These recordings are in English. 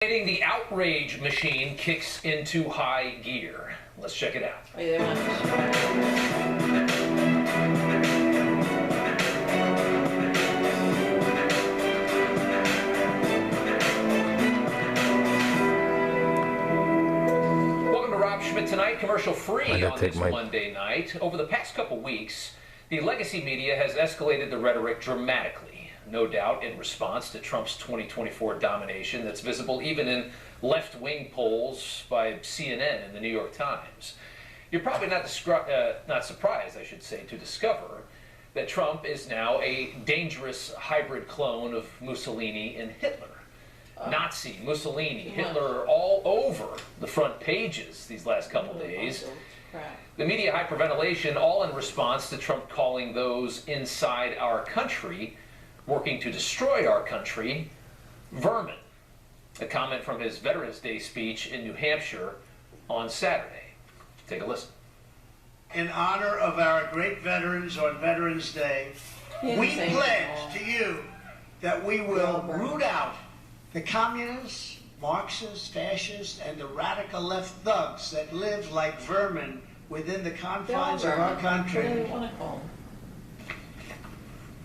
The outrage machine kicks into high gear. Let's check it out. Welcome to Rob Schmidt Tonight, commercial free on this Monday night. Over the past couple weeks, the legacy media has escalated the rhetoric dramatically. No doubt in response to Trump's 2024 domination that's visible even in left-wing polls by CNN and the New York Times. You're probably not surprised, I should say, to discover that Trump is now a dangerous hybrid clone of Mussolini and Hitler. Nazi, Mussolini, Hitler all over the front pages these last couple days. The media hyperventilation all in response to Trump calling those inside our country working to destroy our country, vermin. A comment from his Veterans Day speech in New Hampshire on Saturday. Take a listen. In honor of our great veterans on Veterans Day, we pledge to you that we will root out the communists, Marxists, fascists, and the radical left thugs that live like vermin within the confines of our country.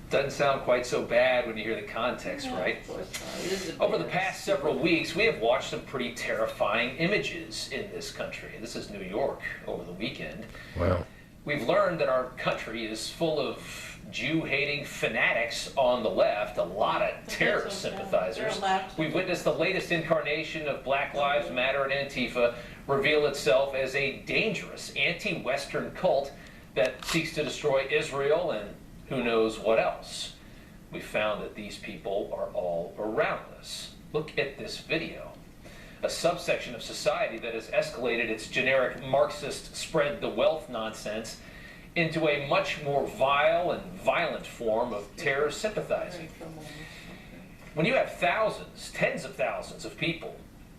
Doesn't sound quite so bad when you hear the context, right? Over the past several weeks, we have watched some pretty terrifying images in this country. This is New York over the weekend. Wow. We've learned that our country is full of Jew-hating fanatics on the left, a lot of terrorist sympathizers. We've witnessed the latest incarnation of Black Lives Matter and Antifa reveal itself as a dangerous anti-Western cult that seeks to destroy Israel and who knows what else. We found that these people are all around us. Look at this video. A subsection of society that has escalated its generic Marxist spread the wealth nonsense into a much more vile and violent form of terror sympathizing. When you have thousands, tens of thousands of people,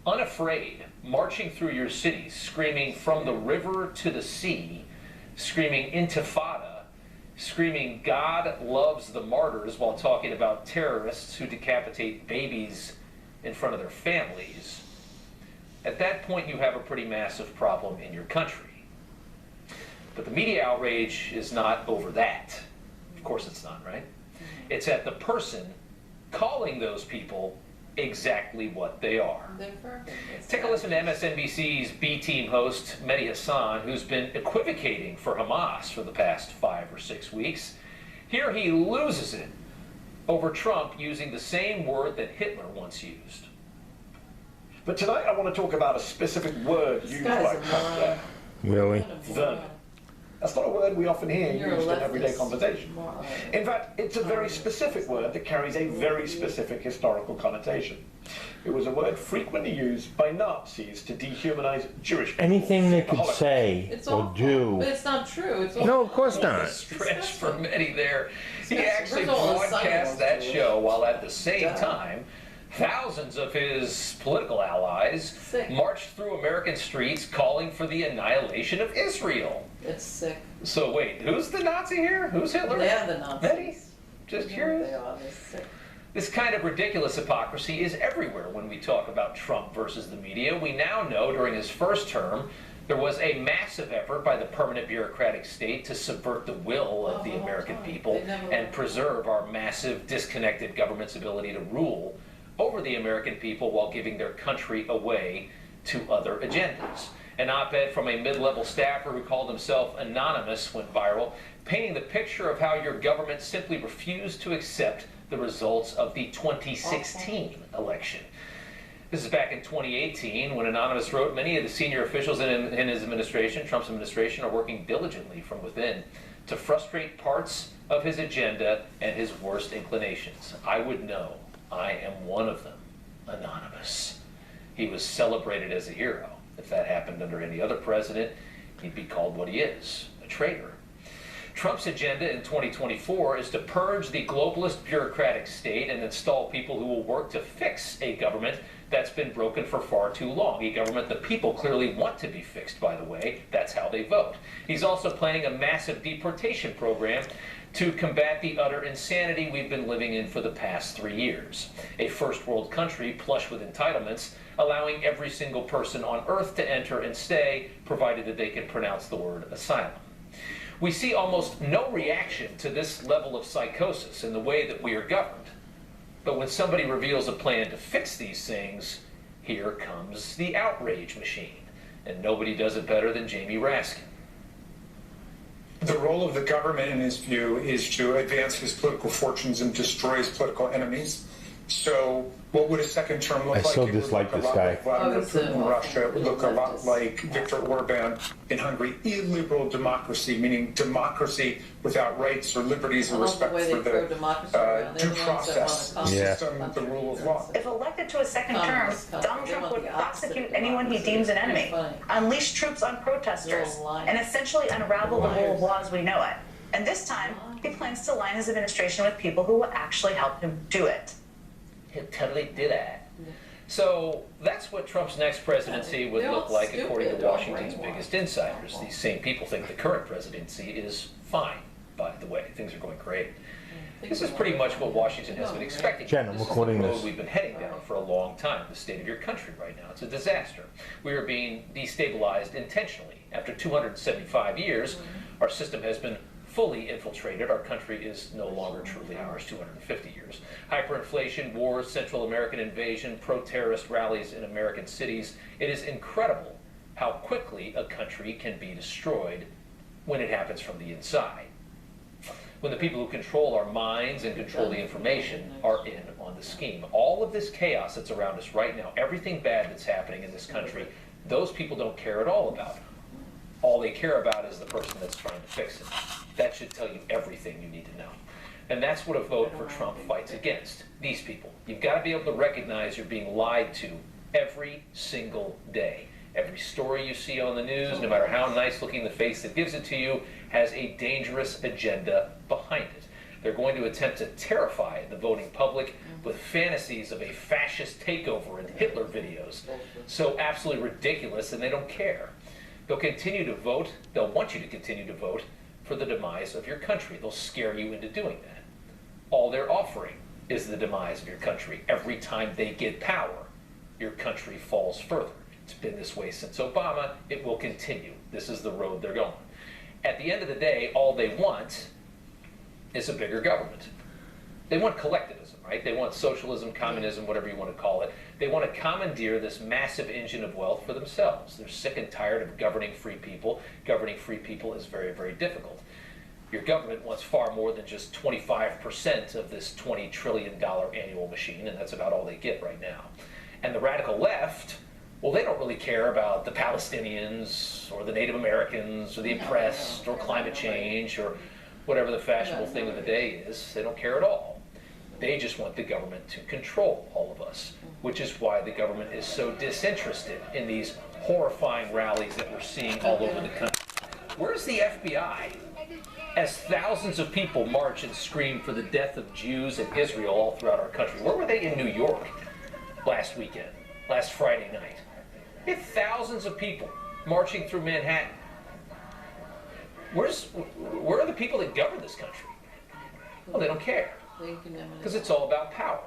unafraid, marching through your cities, screaming from the river to the sea, screaming Intifada, screaming God loves the martyrs while talking about terrorists who decapitate babies in front of their families, at that point you have a pretty massive problem in your country. But the media outrage is not over that. Of course it's not, right? It's at the person calling those people exactly what they are. Take a listen to MSNBC's B-Team host, Mehdi Hasan, who's been equivocating for Hamas for the past 5 or 6 weeks. Here he loses it over Trump using the same word that Hitler once used. But tonight I want to talk about a specific word used by Trump there. Really? Vermin. That's not a word we often hear used in everyday conversation. In fact, it's a very specific word that carries a very specific historical connotation. It was a word frequently used by Nazis to dehumanize Jewish people. Anything they could say or do. But it's not true. It's No, of course not. Stretch for Mehdi there. He actually broadcast that show while at the same time thousands of his political allies marched through American streets calling for the annihilation of Israel. It's sick. So wait, who's the Nazi here? Who's Hitler? They're the Nazis. Mehdi? Just curious. They are. They're sick. This kind of ridiculous hypocrisy is everywhere when we talk about Trump versus the media. We now know during his first term, there was a massive effort by the permanent bureaucratic state to subvert the will of the American people and preserve our massive, disconnected government's ability to rule over the American people while giving their country away to other agendas. An op-ed from a mid-level staffer who called himself anonymous went viral, painting the picture of how your government simply refused to accept the results of the 2016 election. This is back in 2018 when Anonymous wrote, many of the senior officials in his administration, Trump's administration, are working diligently from within to frustrate parts of his agenda and his worst inclinations. I would know. I am one of them. Anonymous. He was celebrated as a hero. If that happened under any other president, he'd be called what he is, a traitor. Trump's agenda in 2024 is to purge the globalist bureaucratic state and install people who will work to fix a government That's been broken for far too long. A government the people clearly want to be fixed, by the way. That's how they vote. He's also planning a massive deportation program to combat the utter insanity we've been living in for the past 3 years. A first world country plush with entitlements, allowing every single person on earth to enter and stay, provided that they can pronounce the word asylum. We see almost no reaction to this level of psychosis in the way that we are governed. But when somebody reveals a plan to fix these things, here comes the outrage machine. And nobody does it better than Jamie Raskin. The role of the government, in his view, is to advance his political fortunes and destroy his political enemies. So what would a second term look I like? so It would dislike look a this lot guy. like Vladimir Putin in Russia. It would look a lot leftist. like Viktor Orban in Hungary. Illiberal democracy, meaning democracy without rights or liberties I or love the respect way for they throw democracy around. They're due the ones that process, want the to Yeah. system, the rule of law. If elected to a second term, Communist country. Donald They Trump want would the opposite of prosecute anyone he democracy. deems an It's enemy, funny. unleash troops on protesters, Little liars. and essentially unravel the rule Liars. of law as we know it. And this time, he plans to line his administration with people who will actually help him do it. He'll totally do that. So that's what Trump's next presidency would They're look all like, stupid. according to They're all Washington's brainwashed. biggest insiders. These same people think the current presidency is fine, by the way. Things are going great. This is pretty much what Washington has been expecting. Jen, I'm This is the recording road this. we've been heading down for a long time. The state of your country right now. It's a disaster. We are being destabilized intentionally. After 275 years, our system has been fully infiltrated. Our country is no longer truly ours, 250 years. Hyperinflation, wars, Central American invasion, pro-terrorist rallies in American cities. It is incredible how quickly a country can be destroyed when it happens from the inside. When the people who control our minds and control the information are in on the scheme. All of this chaos that's around us right now, everything bad that's happening in this country, those people don't care at all about. All they care about is the person that's trying to fix it. That should tell you everything you need to know. And that's what a vote for Trump fights against. These people. You've got to be able to recognize you're being lied to every single day. Every story you see on the news, no matter how nice looking the face that gives it to you, has a dangerous agenda behind it. They're going to attempt to terrify the voting public with fantasies of a fascist takeover and Hitler videos. So absolutely ridiculous, and they don't care. They'll continue to vote, they'll want you to continue to vote for the demise of your country. They'll scare you into doing that. All they're offering is the demise of your country. Every time they get power, your country falls further. It's been this way since Obama. It will continue. This is the road they're going. At the end of the day, all they want is a bigger government. They want collectivism, right? They want socialism, communism, whatever you want to call it. They want to commandeer this massive engine of wealth for themselves. They're sick and tired of governing free people. Governing free people is very, very difficult. Your government wants far more than just 25% of this $20 trillion annual machine, and that's about all they get right now. And the radical left, well, they don't really care about the Palestinians or the Native Americans or the oppressed or climate change or whatever the fashionable thing of the day is. They don't care at all. They just want the government to control all of us, which is why the government is so disinterested in these horrifying rallies that we're seeing all over the country. Where's the FBI? As thousands of people march and scream for the death of Jews and Israel all throughout our country. Where were they in New York last weekend, last Friday night? We had thousands of people marching through Manhattan. Where are the people that govern this country? Well, they don't care. Because it's all about power.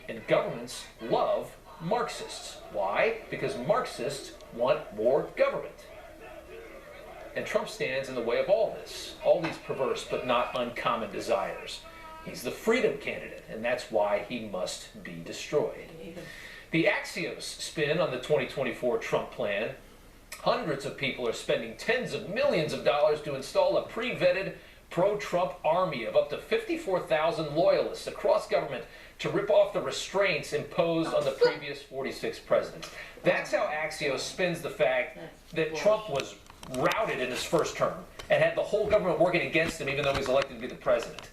And governments love Marxists. Why? Because Marxists want more government. And Trump stands in the way of all this, all these perverse but not uncommon desires. He's the freedom candidate, and that's why he must be destroyed. The Axios spin on the 2024 Trump plan. Hundreds of people are spending tens of millions of dollars to install a pre-vetted pro-Trump army of up to 54,000 loyalists across government to rip off the restraints imposed on the previous 46 presidents. That's how Axios spins the fact that Trump was routed in his first term and had the whole government working against him even though he's elected to be the president.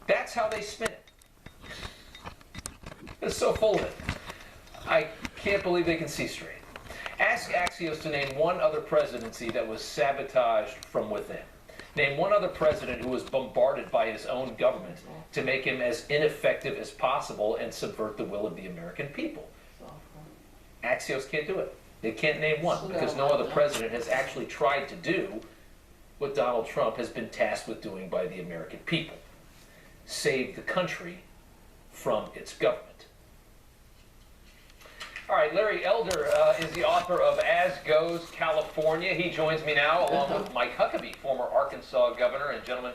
That's how they spin it. It's so full of it. I can't believe they can see straight. Ask Axios to name one other presidency that was sabotaged from within. Name one other president who was bombarded by his own government to make him as ineffective as possible and subvert the will of the American people. Axios can't do it. They can't name one because no other president has actually tried to do what Donald Trump has been tasked with doing by the American people. Save the country from its government. All right, Larry Elder is the author of As Goes California. He joins me now along with Mike Huckabee, former Arkansas governor. And gentlemen,